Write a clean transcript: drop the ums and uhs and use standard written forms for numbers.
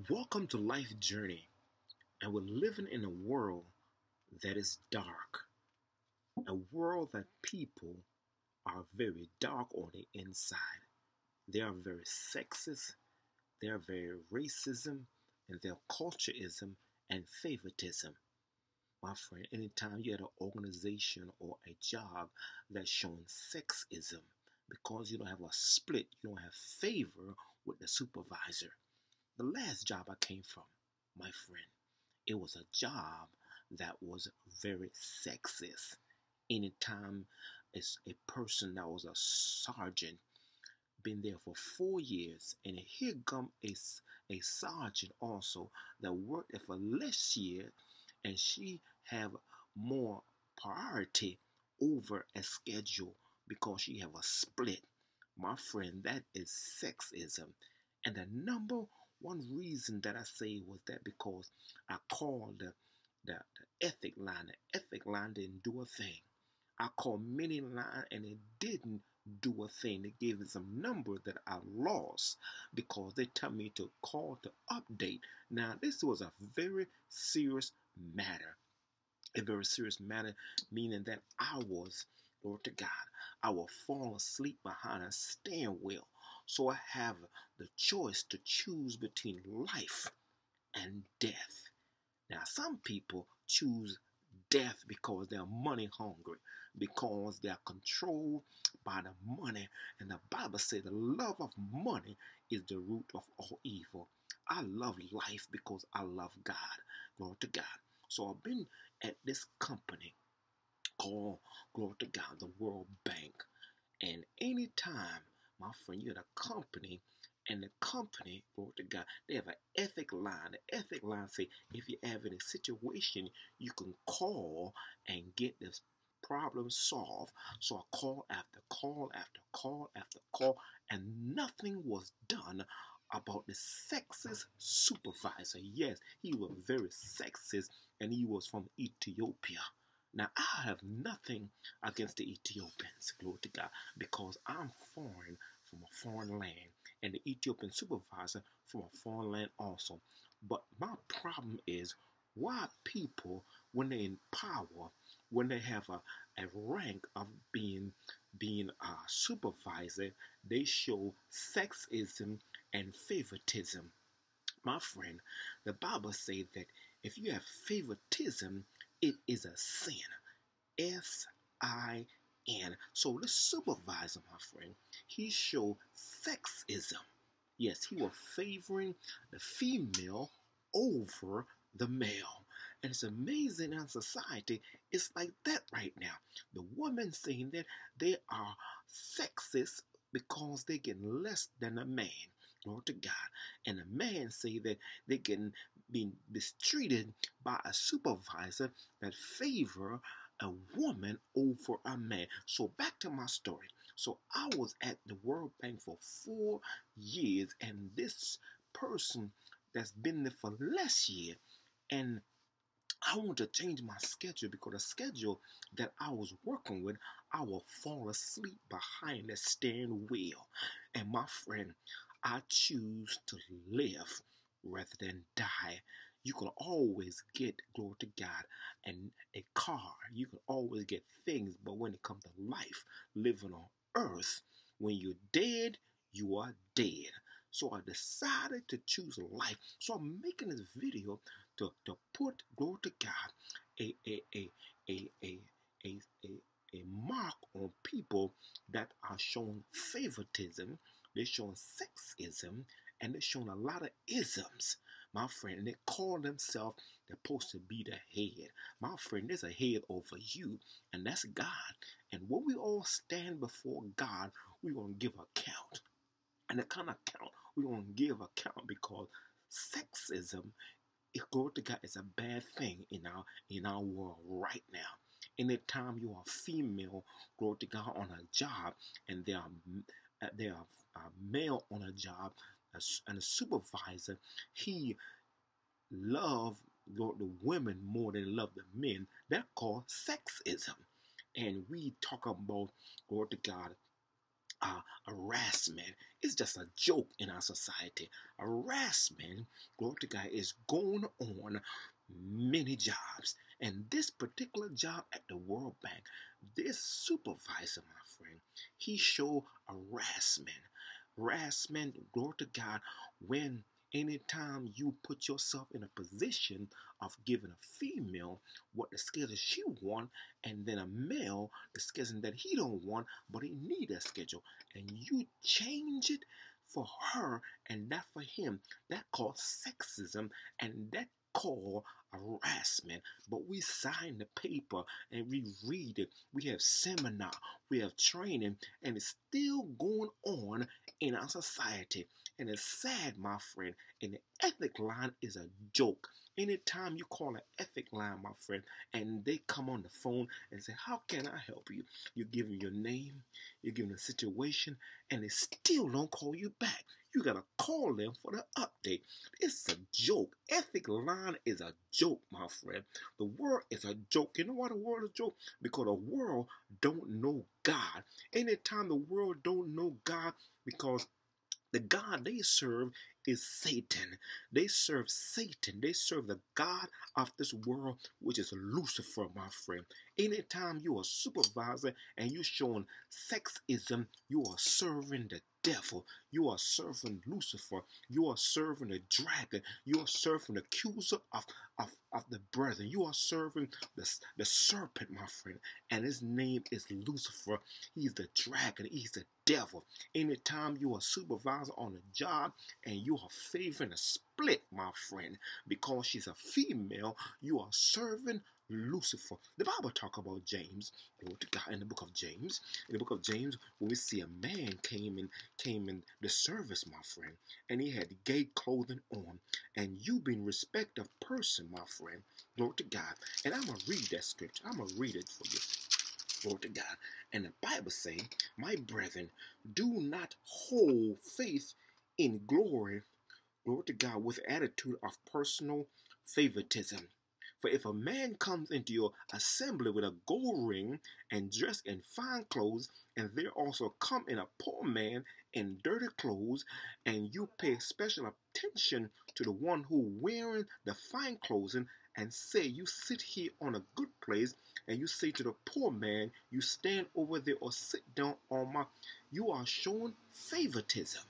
Welcome to Life Journey, and we're living in a world that is dark, a world that people are very dark on the inside. They are very sexist, they are very racism, and their cultureism and favoritism. My friend, anytime you're at an organization or a job that's showing sexism, because you don't have a split, you don't have favor with the supervisor. The last job I came from, my friend, it was a job that was very sexist. Anytime it's a person that was a sergeant, been there for 4 years, and here come a sergeant also that worked there for less year, and she have more priority over a schedule because she have a split. My friend, that is sexism. And the number one reason that I say was that because I called the ethic line. The ethic line didn't do a thing. I called many line and it didn't do a thing. They gave me some number that I lost because they tell me to call to update. Now this was a very serious matter. A very serious matter, meaning that I was, Lord to God, I will fall asleep behind a steering wheel. So I have the choice to choose between life and death. Now, some people choose death because they're money hungry, because they're controlled by the money. And the Bible says the love of money is the root of all evil. I love life because I love God. Glory to God. So I've been at this company called, glory to God, the World Bank. And anytime, my friend, you're at a company, and the company, glory to God, they have an ethic line. The ethic line say, if you have any situation, you can call and get this problem solved. So I call after call after call after call, and nothing was done about the sexist supervisor. Yes, he was very sexist, and he was from Ethiopia. Now, I have nothing against the Ethiopians, glory to God, because I'm foreign from a foreign land, and the Ethiopian supervisor from a foreign land also. But my problem is why people, when they're in power, when they have a rank of being a supervisor, they show sexism and favoritism. My friend, the Bible says that if you have favoritism, it is a sin. S-I-N. So the supervisor, my friend, he showed sexism. Yes, he was favoring the female over the male. And it's amazing in society, it's like that right now. The women saying that they are sexist because they get less than a man. Glory to God. And the man say that they can be mistreated by a supervisor that favor a woman over a man. So back to my story. So I was at the World Bank for 4 years, and this person that's been there for less year, and I want to change my schedule because the schedule that I was working with, I will fall asleep behind the steering wheel. And my friend, I choose to live rather than die. You can always get, glory to God, and a car. You can always get things, but when it comes to life, living on earth, when you're dead, you are dead. So I decided to choose life. So I'm making this video to put, glory to God, a a a a a a a mark on people that are showing favoritism, they're showing sexism, and they're showing a lot of isms, my friend. And they call themselves, they're supposed to be the head. My friend, there's a head over you, and that's God. And when we all stand before God, we're going to give account. And the kind of account we're going to give account because sexism, glory to God, is a bad thing in our world right now. Anytime you are female, glory to God, on a job, and they are male on a job, and a supervisor, he love the women more than love the men. That's called sexism. And we talk about, glory to God, harassment is just a joke in our society. Harassment, glory to God, is going on many jobs. And this particular job at the World Bank, this supervisor, my friend, he showed harassment. Harassment, glory to God, when anytime you put yourself in a position of giving a female what the schedule she want, and then a male the schedule that he don't want, but he need a schedule, and you change it for her and not for him, that called sexism, and that called harassment. But we sign the paper and we read it. We have seminar, we have training, and it's still going on in our society. And it's sad, my friend. And the ethic line is a joke. Anytime you call an ethic line, my friend, and they come on the phone and say, how can I help you? You give them your name, you give them the situation, and they still don't call you back. You got to call them for the update. It's a joke. Ethic line is a joke, my friend. The world is a joke. You know why the world is a joke? Because the world don't know God. Anytime the world don't know God, because the God they serve is Satan. They serve Satan. They serve the God of this world, which is Lucifer, my friend. Anytime you are a supervisor and you're showing sexism, you are serving the devil. You are serving Lucifer. You are serving the dragon. You are serving the accuser of the brethren. You are serving the serpent, my friend. And his name is Lucifer. He's the dragon. He's the devil. Anytime you are a supervisor on a job and you are favoring a split, my friend, because she's a female, you are serving Lucifer. The Bible talk about James, glory to God, in the book of James. In the book of James, when we see a man came in the service, my friend, and he had gay clothing on, and you being respected person, my friend, glory to God. And I'm gonna read that scripture. I'm gonna read it for you. Glory to God. And the Bible say, my brethren, do not hold faith in glory to God, with attitude of personal favoritism. For if a man comes into your assembly with a gold ring and dressed in fine clothes, and there also come in a poor man in dirty clothes, and you pay special attention to the one who wearing the fine clothing, and say you sit here on a good place, and you say to the poor man, you stand over there or sit down on my, you are showing favoritism.